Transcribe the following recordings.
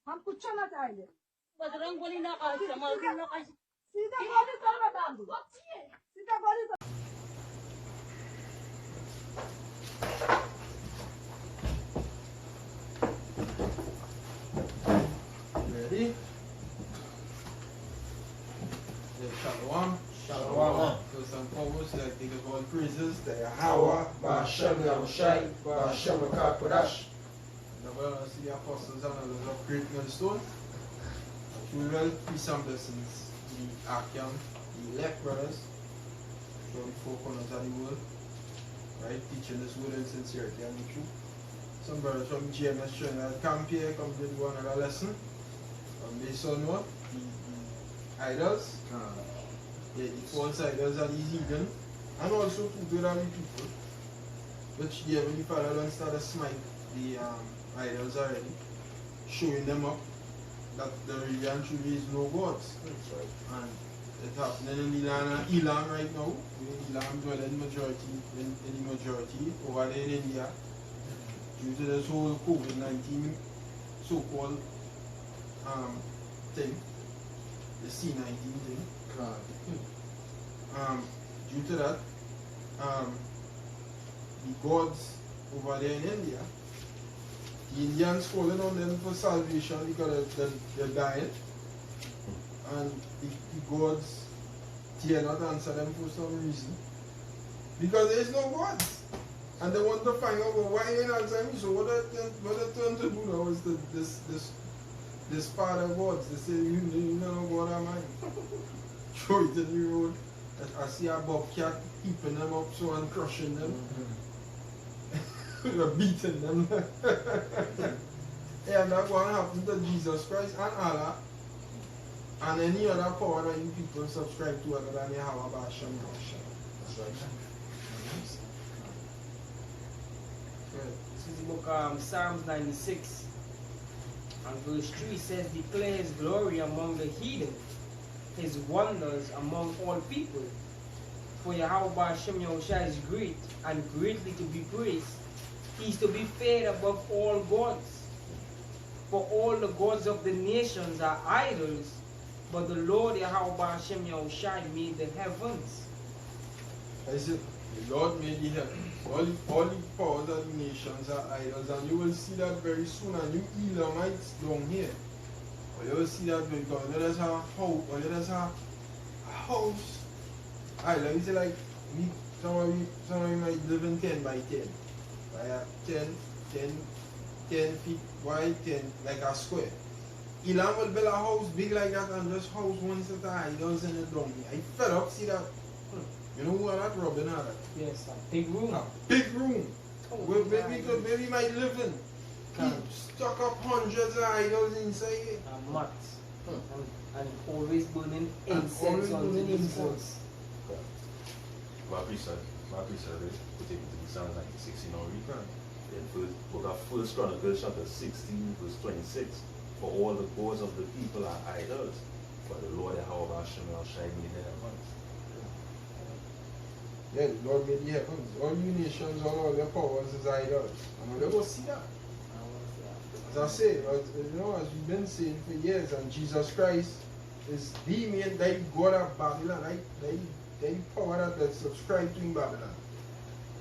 हम कुछ ना चाहिए बजरंग बली ना काश मलकिन ना काश सीधा गोली करना डाल दो सीधा गोली कर Ready? Shalom. Shalom. First and foremost, I think of all praises to YAHAWAH, Ba'ashem Yahushai, Ba'ashem Akakodash. Now, I see the apostles and others of great millstone. Funeral, peace and blessings. The Akim, the elect brothers, from the four corners of the world, right? Teaching this word in sincerity and in truth. Some brothers from GMS Trinidad camp here come to do another lesson. They saw what? The idols. The false idols are the heathen. And also to good other people. Which the Heavenly Father don't start to smite the idols already. Showing them up that there really and truly is no gods. That's right. And it's happening in the land of Elam right now. Elam dwell in the majority over there in India. Due to this whole COVID-19 so-called thing, the C-19 thing. Due to that, the gods over there in India, the Indians calling on them for salvation because they're dying, and the gods dare not answer them for some reason because there is no gods. And they want to find out, well, why you not answer me? So what they turn to do now is this part of gods. They say, you know God am I. Throw it in the road. I see a bobcat keeping them up so and crushing them. Beating them. Yeah, that's what happened to Jesus Christ and Allah and any other power that you people subscribe to other than YAHAWAH. That's right. This is the book Psalms 96 and verse 3 says, declare his glory among the heathen, his wonders among all people. For YAHAWAH Shem Yahushua is great and greatly to be praised. He is to be feared above all gods. For all the gods of the nations are idols, but the Lord YAHAWAH Shem Yahushua made the heavens. I said, the Lord made the heavens. All the powers of the nations are idols, and you will see that very soon. And you Elamites down here, you will see that because let us have a house, or let us have a house. Let me say like me, some of you might live in 10 by 10. Right? 10 feet wide, 10 like a square. Elam will build a house big like that and just house one set of idols in it down here. I fed up, see that. You know what that Robin had? Yes, a big room. A big room. Where we might live in. He stuck up hundreds of idols inside it. And mats. And always burning incense on the incense. My priest put him to the Psalm 96 in our return. Then book of First Chronicles chapter 16 verse 26. For all the gods of the people are idols, but the Lord YAHAWAH Shem Yahushua made the heavens. Yeah, the Lord made the heavens. All you nations, all their powers is idols. And we'll go see that. As I say, as we've been saying for years, and Jesus Christ is the main God of Babylon, the power that subscribe to in Babylon.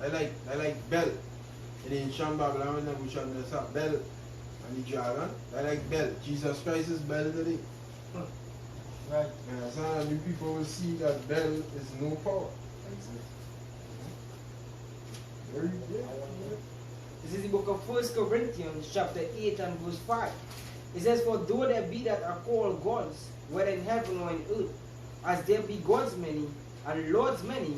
I like Bel. In ancient Babylon, when we shall have Bel and the dragon. I like Bel. Jesus Christ is Bel today. Right. And so you people will see that Bel is no power. Very good. This is the book of 1 Corinthians chapter 8 and verse 5. It says, for though there be that are called gods, whether in heaven or in earth, as there be gods many and lords many,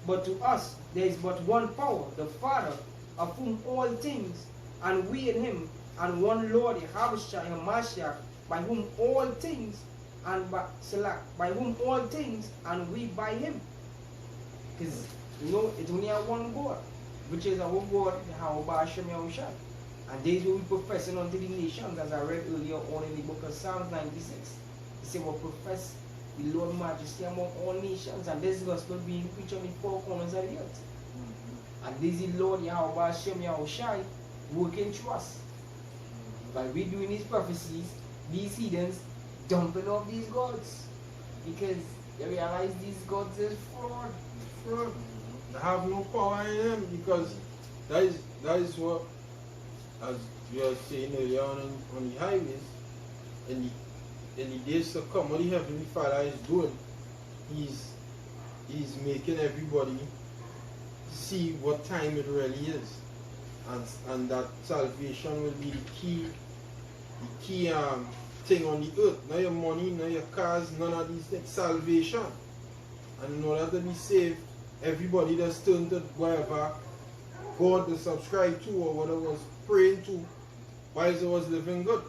but to us there is but one power, the Father, of whom all things, and we in him, and one Lord, YAHAWAH HaMashiach, by whom all things and by whom all things, and we by him. Because it's only one God, which is our God, YAHAWAH Hashem Yahushua. And these will be professing unto the nations, as I read earlier on in the book of Psalms 96. He said, "Will profess the Lord Majesty among all nations, and this gospel being preached on the four corners of the earth." And this is Lord YAHAWAH Hashem Yahushua working through us. By we doing these prophecies, these heathens dumping off these gods, because they realize these gods is fraud. They have no power in them, because that is what, as we were saying earlier on the highways, in the days to come, what the Heavenly Father is doing, he's making everybody see what time it really is, and that salvation will be the key thing on the earth. Not your money, not your cars, none of these things. Salvation. And in order to be saved, everybody just turn to whatever God to subscribe to, or what I was praying to whilst I was living good.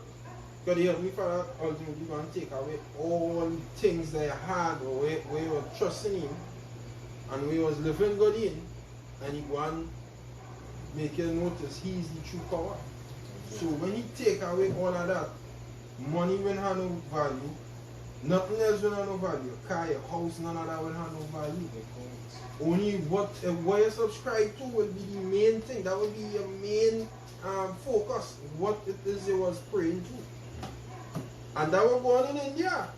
Because the Heavenly Father ultimately going to take away all the things that you had, or where you were trusting Him, and where you was living good in, and He going to make you notice He is the true power. So when He take away all of that, money will have no value, nothing else will have no value, car, your house, none of that will have no value. Only what you subscribe to will be the main thing. That will be your main focus, what it is you was praying to. And that was going on in India.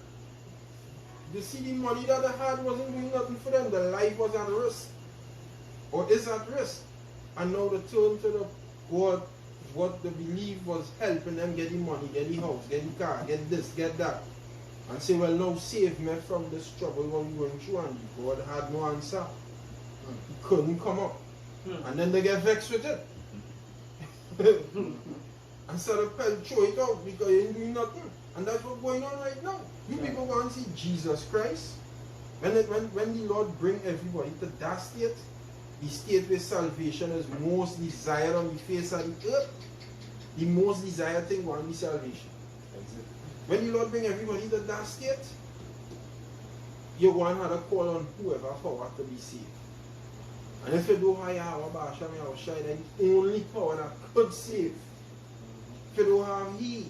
You see, the money that they had wasn't doing nothing for them. Their life was at risk, or is at risk. And now they turn to the God, what they believe was helping them get the money, get the house, get the car, get this, get that. And say, well, now save me from this trouble what we're going through. And God had no answer. He couldn't come up. And then they get vexed with it. And so they throw it out because you ain't doing nothing. And that's what's going on right now. You people go and see Jesus Christ. When the Lord bring everybody to that state, the state where salvation is most desired on the face of the earth, the most desired thing will be salvation. When the Lord bring everybody to that state, you want to have to call on whoever power to be saved. And if you don't have YAHAWAH Hashem Yahushua, then the only power that could save. If you don't have He,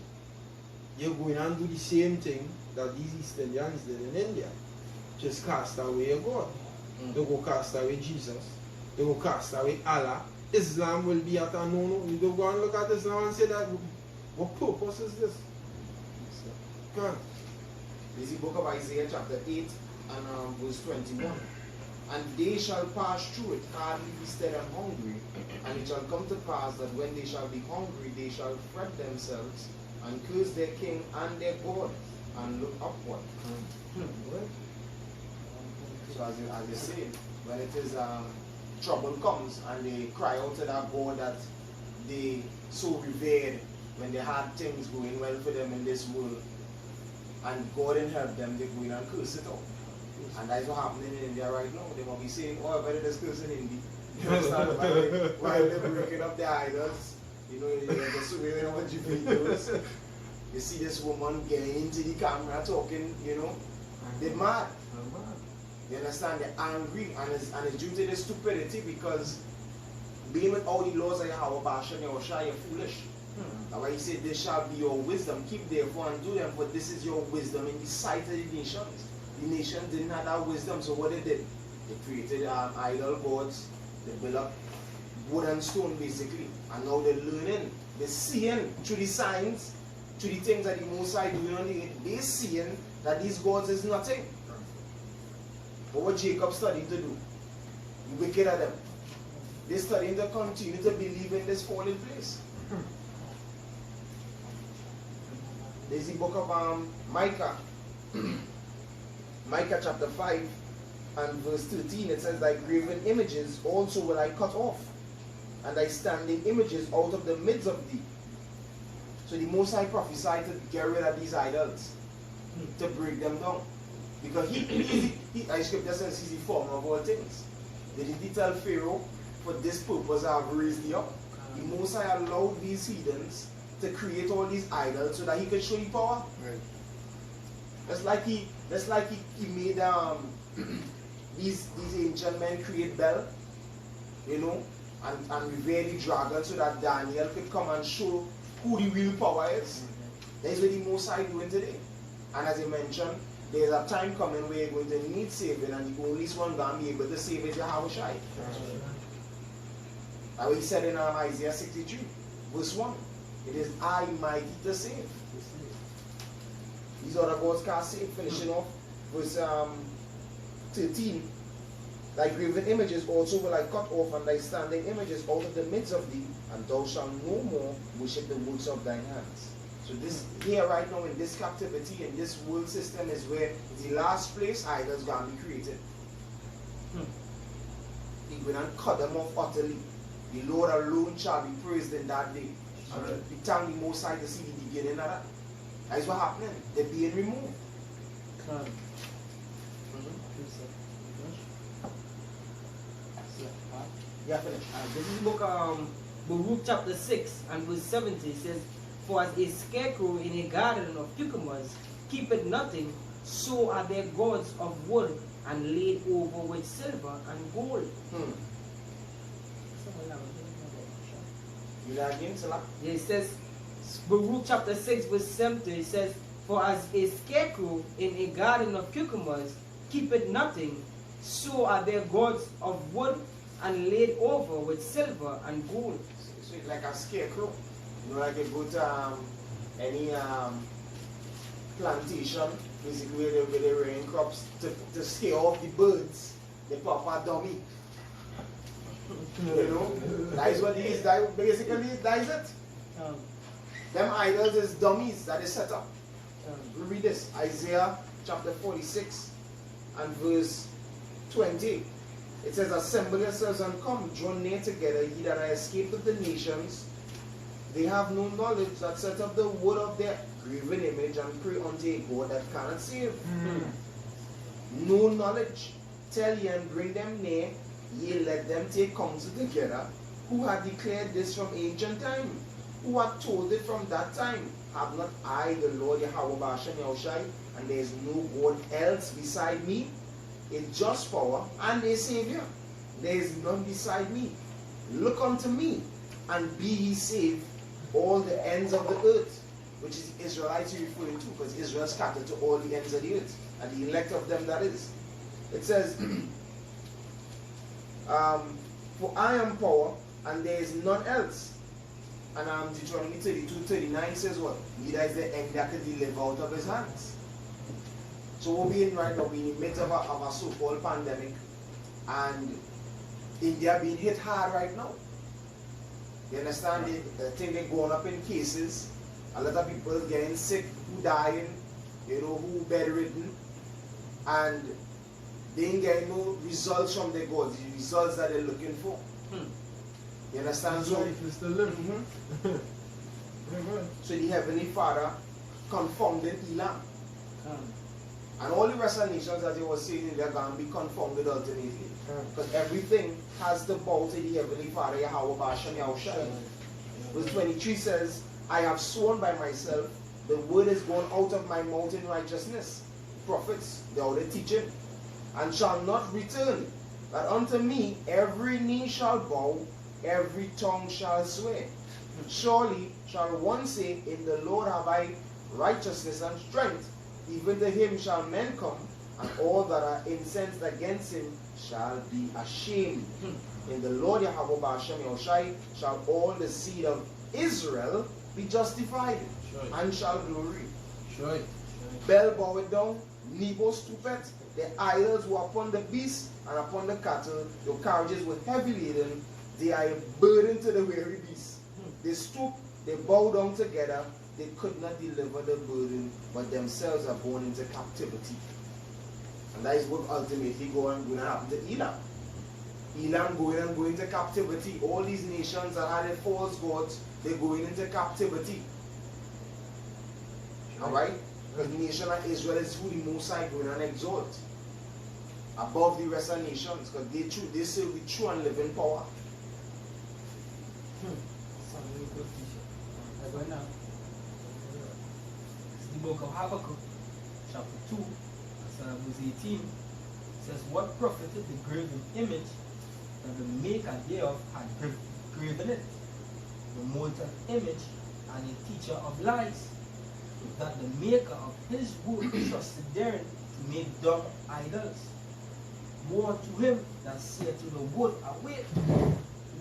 you're going and do the same thing that these East Indians did in India. Just cast away your God. They go cast away Jesus. They will cast away Allah. Islam will be at a no-no. You don't go and look at Islam and say that, what purpose is this? Come on. This is the book of Isaiah chapter 8 and verse 21. And they shall pass through it, hardly feasted and hungry. And it shall come to pass that when they shall be hungry, they shall fret themselves and curse their king and their God and look upward. So as you say, when it is trouble comes and they cry out to that God that they so revered when they had things going well for them in this world, and God didn't help them, they go in and curse it out. And that's what happening in India right now. They might be saying, oh, I better just curse in Hindi. You understand? While they're breaking up the idols, you know, they're swearing over videos. You see this woman getting into the camera talking, you know, they're mad. You understand? They're angry, and it's due to this stupidity, because being with all the laws of YAHAWAH Hashem Yahushua, you're foolish. That's why He said, this shall be your wisdom. Keep therefore and do them, for this is your wisdom in the sight of the nations. The nations didn't have that wisdom, so what they did? They created idol gods. They built up wood and stone, basically. And now they're learning. They're seeing through the signs, through the things that the Most High doing on the earth. They're seeing that these gods is nothing. But what Jacob studied to do, the wicked of them, they're studying to continue to believe in this fallen place. There's the book of Micah. Micah chapter 5 and verse 13. It says, thy graven images also will I cut off, and thy standing images out of the midst of thee. So the Most High prophesied to get rid of these idols, to break them down. Because Scripture says He's the former of all things. Did He tell Pharaoh, for this purpose I have raised thee up? The Most High allowed these heathens to create all these idols so that He could show you power. Right. That's like he made these ancient men create Bel, you know, and revere the dragon so that Daniel could come and show who the real power is. That's what the Most High doing today. And as I mentioned, there's a time coming where you're going to need saving, and the only one going to be able to save is YAHAWAH. That's what he said in Isaiah 63, verse 1. It is I mighty to save. These other gods can't save. Finishing off verse 13. Thy graven images also will I cut off, and thy standing images out of the midst of thee, and thou shalt no more worship the works of thine hands. So this here right now in this captivity, in this world system, is where the last place idols going to be created. He will not cut them off utterly. The Lord alone shall be praised in that day. And we thank the Most High to see the beginning of that. That's what happening. They're being removed. Yeah, finish. This is book Baruch chapter 6 and verse 70. It says, for as a scarecrow in a garden of cucumbers keepeth nothing, so are their gods of wood and laid over with silver and gold. You like again, Salah? Yeah, it says, Baruch chapter 6 verse 70, it says, for as a scarecrow in a garden of cucumbers keepeth nothing, so are their gods of wood and laid over with silver and gold. So it's like a scarecrow. You know, like you go to any plantation, basically where they rain crops to scare off the birds, they pop a dummy. You know, that is what it is. Basically, that is it. Them idols is dummies that is set up. We read this, Isaiah chapter 46 and verse 20. It says, assemble yourselves and come, draw near together, ye that are escaped of the nations. They have no knowledge that set up the wood of their graven image and pray unto a God that cannot save. No knowledge. Tell ye and bring them near, ye let them take counsel together. Who had declared this from ancient time? Who had told it from that time? Have not I, the Lord YAHAWAH, and there is no God else beside me? A just power and a Savior. There is none beside me. Look unto me, and be ye saved, all the ends of the earth. Which is the Israelites you're referring to, because Israel scattered to all the ends of the earth, and the elect of them that is. It says, for I am power, and there is none else. And Deuteronomy 32:39 says what? Neither is there any that can deliver out of his hands. So we're being right now, we're in the midst of a so-called pandemic, and India being hit hard right now. You understand? The thing they're going up in cases. A lot of people getting sick, who dying, you know, who bedridden, and they ain't getting no results from their gods, the results that they're looking for. You understand? So, so the Heavenly Father confounded Elam. And all the rest of the nations, as he was saying, they're going to be confounded ultimately. Because everything has to bow to the Heavenly Father, YAHAWAH. Verse 23 says, I have sworn by myself, the word is gone out of my mouth in righteousness. Prophets, they are the teaching, and shall not return, that unto me every knee shall bow, every tongue shall swear. Surely shall one say, in the Lord have I righteousness and strength. Even to him shall men come, and all that are incensed against him shall be ashamed. In the Lord YAHAWAH shall all the seed of Israel be justified, and shall glory. Bel bowed down, Nebo stoopeth, the idols were upon the beasts and upon the cattle, your carriages were heavy laden, they are a burden to the weary beasts. They stoop, they bow down together, they could not deliver the burden, but themselves are born into captivity. And that is what ultimately going to happen to Elam. Elam going into captivity. All these nations that had their false gods, they're going into captivity. Alright? Because the nation of Israel is who the Most High going and exalt above the rest of the nations, because they serve the true and living power. The book of Habakkuk, chapter 2, verse 18, says, what profited the graven image that the maker thereof had graven it, the molten image and a teacher of lies, that the maker of his work trusted therein to make dumb idols. Woe unto him that saith to the wood, awake, to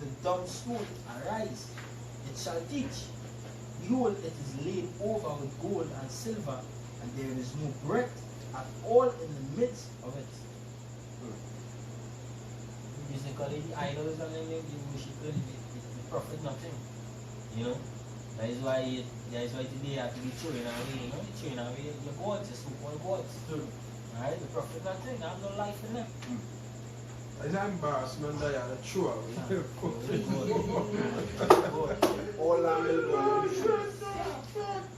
the dumb stone, arise, it shall teach. Behold, it is laid over with gold and silver, and there is no breath at all in the midst of it. Basically, the idols and then they worship the prophet nothing. You know? That is why today have to be throwing away, you know, throwing away your gods, your so-called gods. Right? The prophet nothing, they have no life in them. It's an embarrassment that you had to throw away. All our milk on the trees.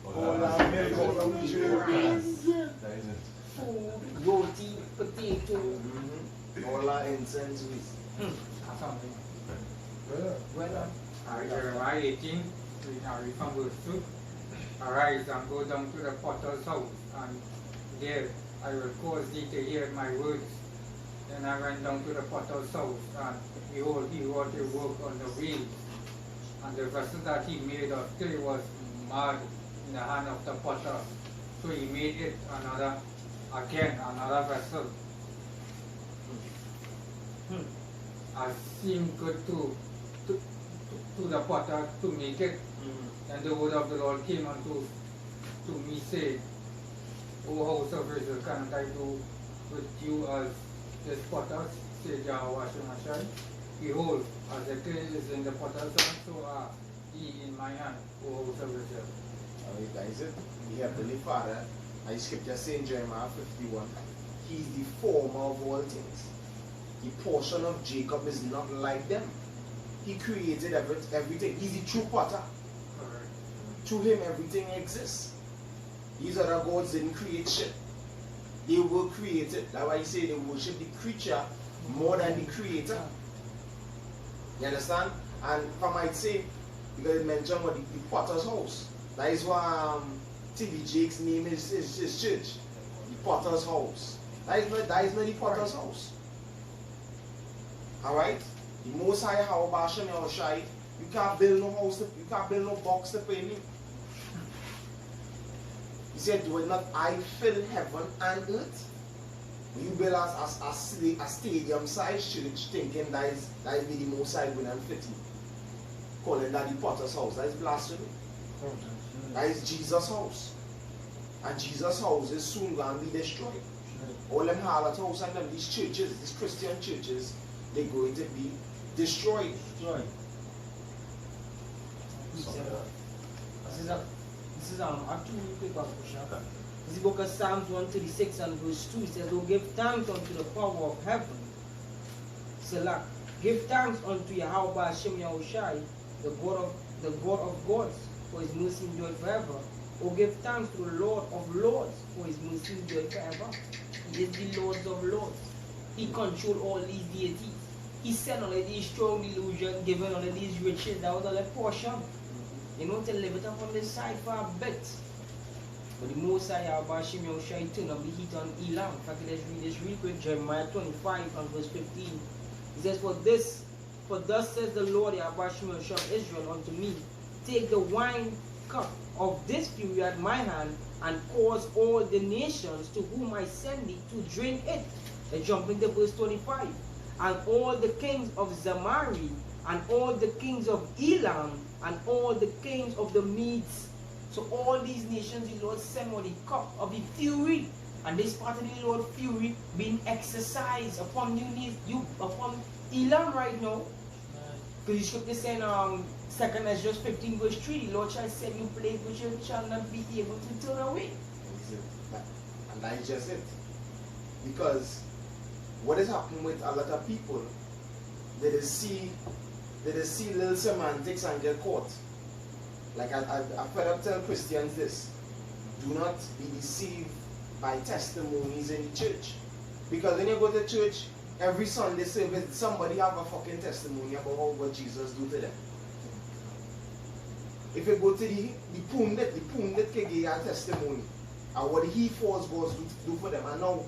All our milk on the trees. That is it. Food, roti, potato. All our incense with. Well, Jeremiah 18, we read from verse 2. Arise and go down to the potter's house, and there I will cause thee to hear my words. Then I went down to the potter's house, and behold, he wrought a work on the wheel. And the vessel that he made of clay was marred in the hand of the potter. So he made it another vessel. As seemed good to the potter to make it. And the word of the Lord came unto me, saying, O house of Israel, cannot I do with you as this potter, said YAHAWAH. Behold, as the clay is in the potter's hand, so are ye in my hand, O house of Israel. Alright, that is it. The Heavenly Father, as scripture saying in Jeremiah 51, he is the former of all things. The portion of Jacob is not like them. He created everything. He's the true potter. Correct. Through him, everything exists. These other gods didn't create shit. They were created. That's why you say they worship the creature more than the creator. You understand? And if I might say, because it mentioned what the potter's house. That is why TV Jake's name is his church. The potter's house. That is not the potter's house. Alright? The Most High YAHAWAH, you can't build no house, you can't build no box to pay me. He said, do it not I fill heaven and earth? You build a stadium-sized church thinking that is the Most High will and fit you. Calling that the potter's house. That is blasphemy. That is Jesus' house. And Jesus' house is soon going to be destroyed. All them harlot house and them, these churches, these Christian churches, they're going to be destroyed. This is actually quick question. This is the book of Psalms 136 and verse 2. It says, "Oh, give thanks unto the power of heaven. Selah. Give thanks unto YAHAWAH Hashem Yahushai, the God of gods, for his mercy endureth forever. Oh, give thanks to the Lord of lords, for his mercy endureth forever." He is the Lord of lords. He controls all these deities. He sent all of these strong delusions, given all of these riches. That was all a portion. You know, to live it up on this side for a bit. But the Most High YAHAWAH Hashem Yahushai turned up the heat on Elam. In fact, let's read this real quick. Jeremiah 25 and verse 15. It says, For thus says the Lord YAHAWAH Hashem Yahushai of Israel unto me, take the wine cup of this fury at my hand, and cause all the nations to whom I send thee to drink it. Let's jump into verse 25. And all the kings of Zamari, and all the kings of Elam, and all the kings of the Medes. So all these nations the Lord sent on the cup of the fury. And this part of the Lord fury being exercised upon you upon Elam right now. Because the scripture saying 2 Ezra 15 verse 3, the Lord shall send you plagues which you shall not be able to turn away. And that is just it. Because what is happening with a lot of people, they just see little semantics and get caught. Like I fed up tell Christians this: do not be deceived by testimonies in the church. Because when you go to church, every Sunday service, somebody have a fucking testimony about what Jesus do to them. If you go to the pundit can give you a testimony. and what he forced God to do for them. And now,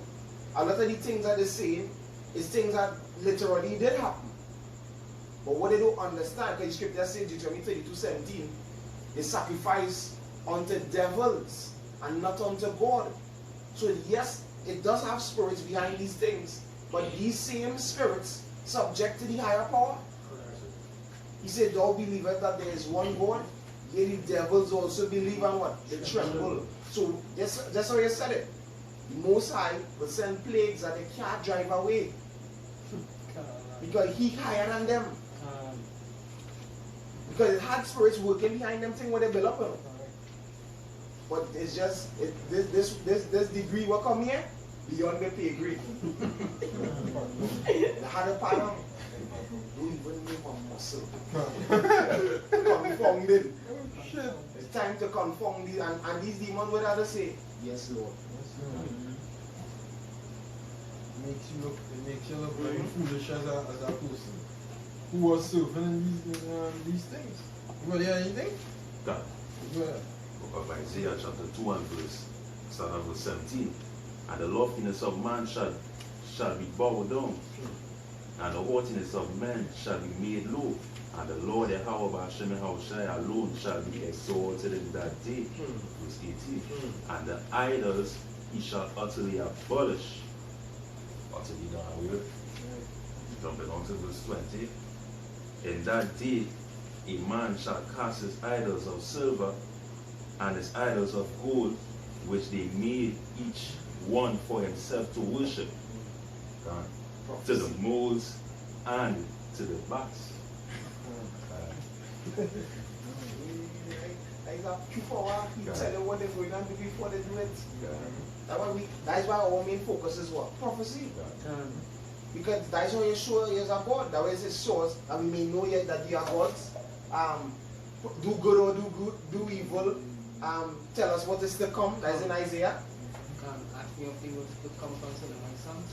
a lot of the things that they're saying is things that literally did happen. But what they don't understand, because the scripture says, Deuteronomy 32:17, they sacrifice unto devils and not unto God. So yes, it does have spirits behind these things, but these same spirits subject to the higher power. He said, thou believest that there is one God, yet the devils also believe and what? They tremble. So that's how he said it. The Most High will send plagues that they can't drive away. Because he higher than them. Because it had spirits working behind them thing when they build up on it. But it's just this degree will come here beyond the pay grade. The harder part of don't even move a muscle. Confounded. It's time to confound these and these demons would have to say, yes Lord. It makes you look very foolish as a person who was serving these things. You want to hear anything? God. Yeah. Book of Isaiah chapter 2 and start at verse 17. And the loftiness of man shall be bowed down, and the haughtiness of man shall be made low, and the Lord YAHAWAH alone shall be exalted in that day. Verse 18. And the idols he shall utterly abolish. Utterly done away. Jumping on to verse 20. In that day a man shall cast his idols of silver and his idols of gold, which they made each one for himself to worship, to the moles and to the bats. He tell you what they're going to do before they do it. That's why our main focus is what? Prophecy. Because that's how you show you are God. That way it shows that we may know yet that you are gods. Do good or do evil. Tell us what is to come. That is in Isaiah. Ask me if he was to come concerning my sons.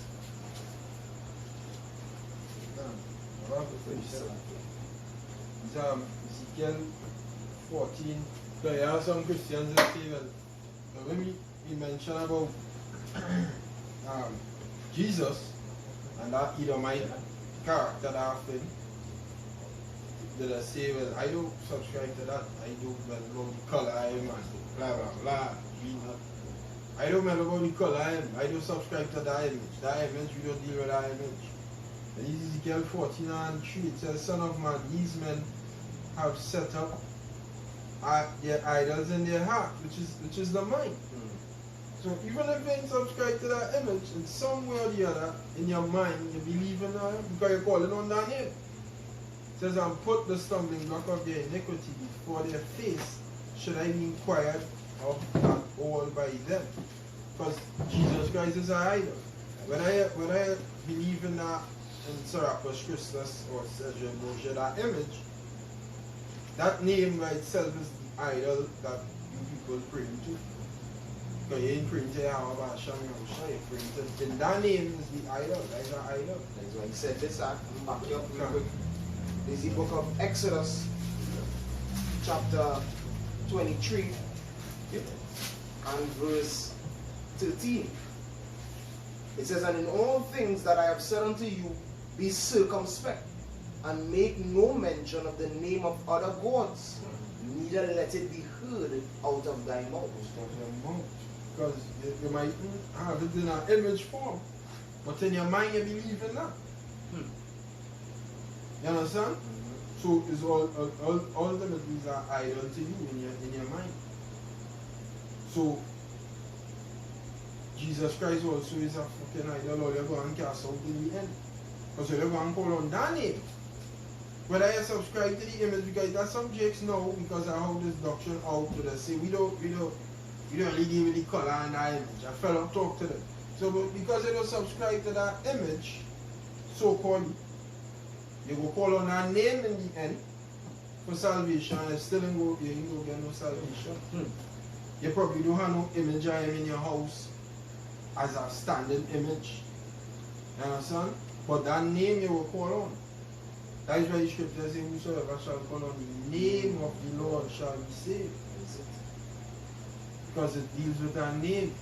Ezekiel 14. There are some Christians that say, well, when we mention about Jesus and that Edomite character that happened, that I say, well, I don't subscribe to that. I don't know the color I am, blah, blah, blah. I don't matter about the color I am. I don't subscribe to that image. That image, we don't deal with that image. And Ezekiel 14 and 3, it says, Son of man, these men have set up their idols in their heart, which is the mind. So even if you subscribe to that image, in some way or the other, in your mind, you believe in that because you're calling on that name. It says, and put the stumbling block of their iniquity before their face, should I be inquired of that all by them. Because Jesus Christ is our idol. When I believe in that, in Serapis Christus or Cedric Moshe, that image, that name by itself is the idol that you people pray to. Because you ain't praying to YAHAWAH, you're praying to, and that name is the idol, that is our idol. That's why he said this, back you up real quick. This is the book of Exodus, chapter 23, and verse 13. It says, and in all things that I have said unto you, be circumspect, and make no mention of the name of other gods, neither let it be heard out of thy mouth. Because you might have it in an image form, but in your mind you believe in that. You understand? So it's ultimately is an idol to you in your mind. So Jesus Christ also is a fucking idol, all you're going to cast out in the end. Because you're going to call on that name. Whether I subscribe to the image, because there's some jakes now, because I hold this doctrine out to them, say we don't really deal with the color and that image. I fell up talk to them. So because they don't subscribe to that image, so-called, you go call on that name in the end for salvation, and still ain't go get no salvation. You probably don't have no image of him in your house as a standing image. You understand? But that name you will call on. That is why the scripture says, whosoever shall call on the name of the Lord shall be saved. because it deals with a name.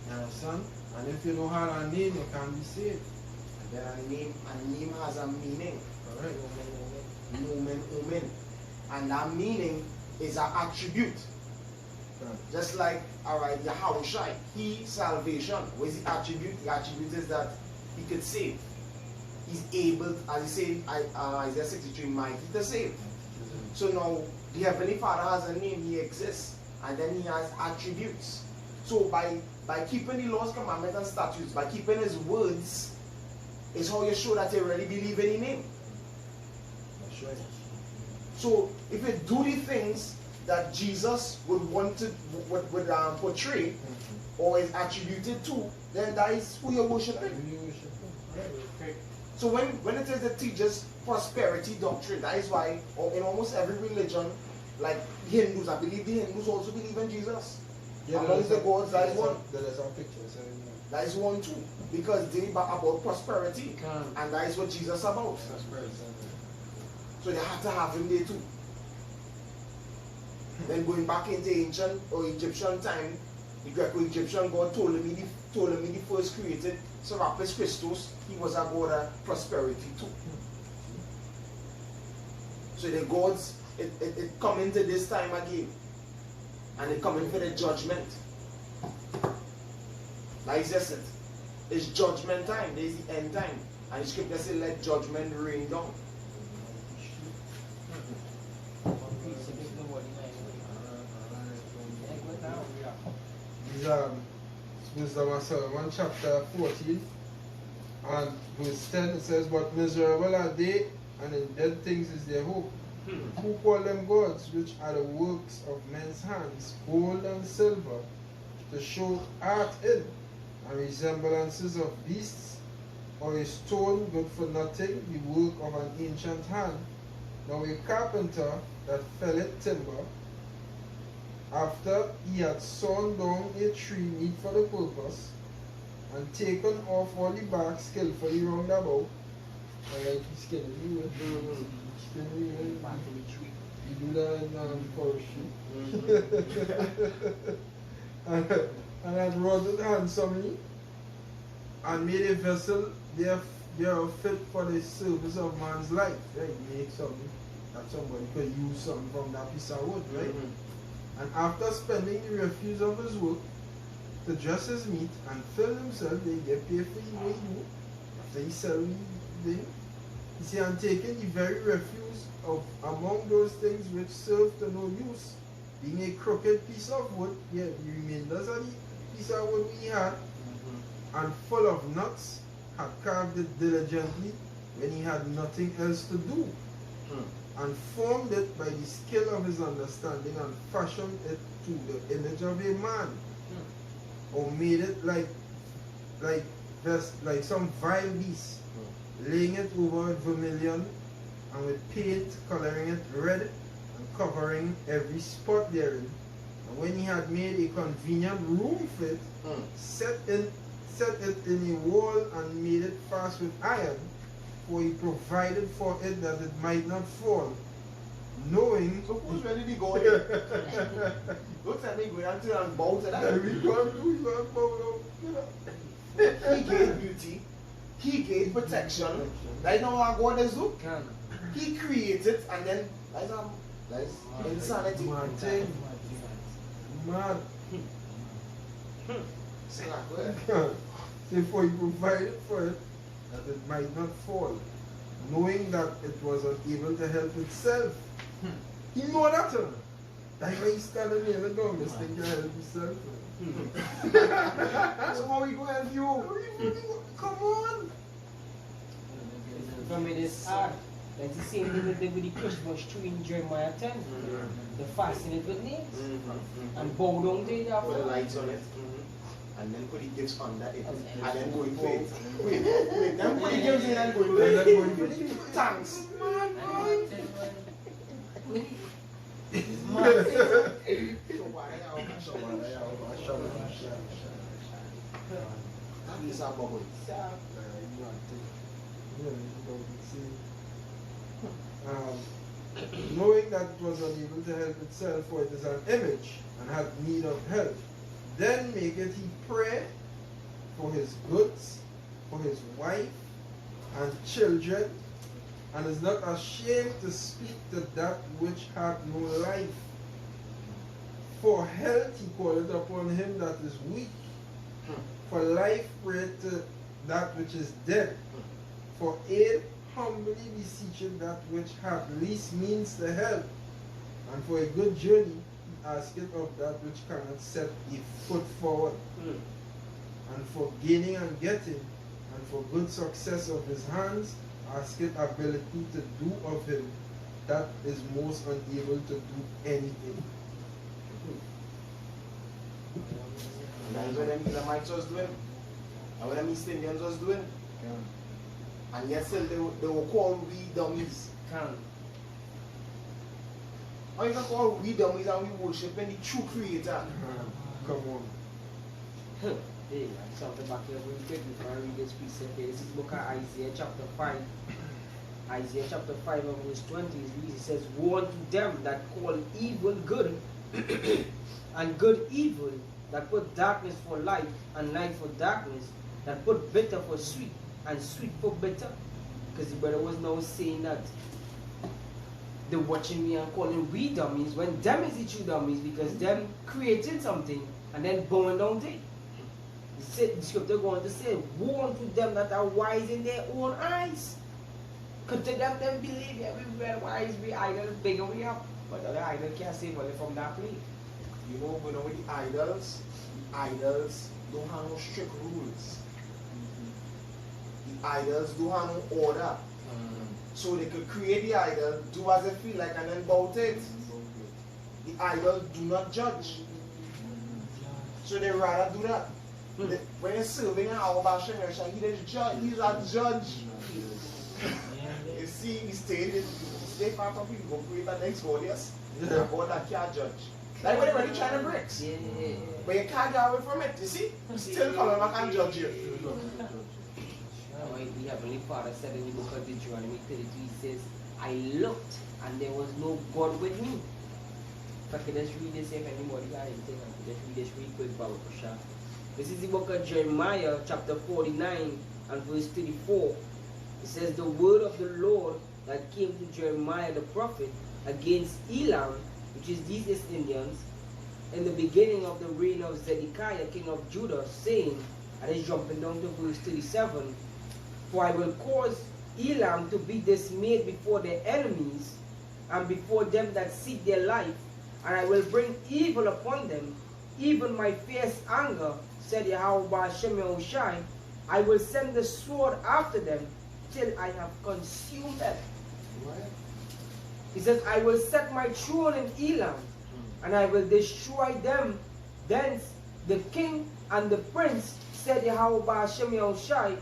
You understand? And if you don't have a name, you can't be saved. And then a name has a meaning. Correct. Nomen, omen. And that meaning is an attribute. Correct. Just like, alright, YAHAWAH, he, salvation. What is the attribute? The attribute is that he could save. He's able, as he said, Isaiah 63, mighty to save. So now, the Heavenly Father has a name, he exists, and then he has attributes. So by keeping the laws, commandments, and statutes, by keeping his words, is how you show that you really believe in him. That's right. So if you do the things that Jesus would want to portray or is attributed to, then that is who you're worshiping. So when it is that teaches prosperity doctrine, that is why in almost every religion, like Hindus, I believe the Hindus also believe in Jesus. Yeah, amongst the gods, that is one. There are some pictures. That is one too. Because they are about prosperity. And that is what Jesus is about. So they have to have him there too. Then going back into ancient or Egyptian time, the Greco-Egyptian God told me the first created Serapis Christus, he was a god of prosperity too. So the gods, it come into this time again. And it coming for the judgment. Like I said, it's judgment time, there's the end time. And the scripture says, let judgment rain down. Wisdom of Solomon, chapter 14, and verse 10, it says, but miserable are they, and in dead things is their hope. Who call them gods, which are the works of men's hands, gold and silver, to show art in, and resemblances of beasts, or a stone good for nothing, the work of an ancient hand. Now a carpenter that felleth timber, after he had sawn down a tree meet for the purpose, and taken off all the bark skillfully round about, like he skinned you, you do that in forestry, and had wrought it handsomely, and made a vessel there fit for the service of man's life. Right? Make something that somebody could use something from that piece of wood, right? And after spending the refuse of his work to dress his meat and fill himself, they get paid for the way he do. After he sell the thing, you see, and taking the very refuse of among those things which serve to no use, being a crooked piece of wood, yeah, the remainders of the piece of wood we had, and full of nuts, had carved it diligently when he had nothing else to do. And formed it by the skill of his understanding, and fashioned it to the image of a man, or made it like some vile beast, laying it over with vermilion, and with paint coloring it red, and covering every spot therein. And when he had made a convenient room for it, set it in a wall, and made it fast with iron, for he provided for it that it might not fall, knowing. So who's ready to go there? Don't tell me go until and bow to that. We can't bow down. He gave beauty, he gave protection. That's not what God does do. He created, and then that's insanity. Mad thing. Mad. Say that word. Therefore he provided for it that it might not fall, knowing that it was unable to help itself. He know that. That's why he's standing here in the door, this thing can help himself. So how we go help you? Come on. From it is hard. Like the same thing they did with the Christmas tree in Jeremiah 10. They fasten it with nails and bow down to it after. Put the lights on it. And then put the gifts under it. And then go in for it. Wait. Then put the gifts in and go in for it. Thanks. These are bubbles. knowing that it was unable to help itself, for it is an image, and had need of help. Then maketh he pray for his goods, for his wife and children, and is not ashamed to speak to that which hath no life. For health he calleth upon him that is weak. For life prayeth to that which is dead. For aid humbly beseecheth that which hath least means to help. And for a good journey he asketh of that which cannot set a foot forward. And for gaining and getting, and for good success of his hands, asketh ability to do of him that is most unable to do anything. That's what them Edomites was doing. And what them East Indians was doing. And yet still they were called we dummies. How you can call we dummies and we worshiping the true creator? Come on. Hey, I something back here real quick before I read this piece of here. This is book of Isaiah chapter 5. Isaiah chapter 5 and verse 20 it says, woe unto them that call evil good and good evil, that put darkness for light and light for darkness, that put bitter for sweet and sweet for bitter. Because the brother was now saying that they're watching me and calling we dummies when them is the true dummies, because them created something and then bowing down to it. The scripture going to say, woe unto them that are wise in their own eyes. Because to them believe that we very wise, we idle, bigger we are. But the idol can't save us from that place. You know, but with the idols don't have no strict rules. The idols don't have no order. So they could create the idol, do as they feel like, and then bow to it. The idols do not judge. So they rather do that. When you're serving an YAHAWAH, he's a judge. You see, he stay far from people, go pray that next God, yes? Yeah. God that can't judge. Like when everybody trying to bricks. But you can't get away from it, you see? Still coming back and judge you. The Heavenly Father said in the book of Deuteronomy 32, he says, I looked and there was no God with me. If I could just read this, if anybody got anything, I could just read this real quick, Baba Pasha. This is the book of Jeremiah, chapter 49 and verse 34. It says, the word of the Lord that came to Jeremiah the prophet against Elam, which is these East Indians, in the beginning of the reign of Zedekiah, king of Judah, saying, and it's jumping down to verse 37, for I will cause Elam to be dismayed before their enemies, and before them that seek their life, and I will bring evil upon them, even my fierce anger, said YAHAWAH Shem Yahushai. I will send the sword after them, till I have consumed them. He says, I will set my throne in Elam, and I will destroy them. Thence the king and the prince, said YAHAWAH Shem Yahushai.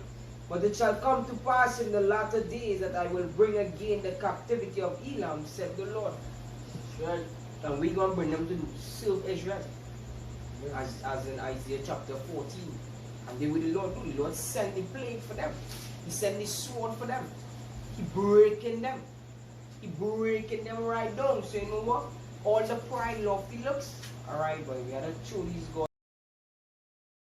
But it shall come to pass in the latter days that I will bring again the captivity of Elam, said the Lord. Right. And we're going to bring them to serve Israel. As in Isaiah chapter 14. And they will the Lord do. The Lord send the plague for them. He send the sword for them. He breaking them. He breaking them right down. So you know what? All the pride, lofty looks. Alright, boy, we gotta show these guys.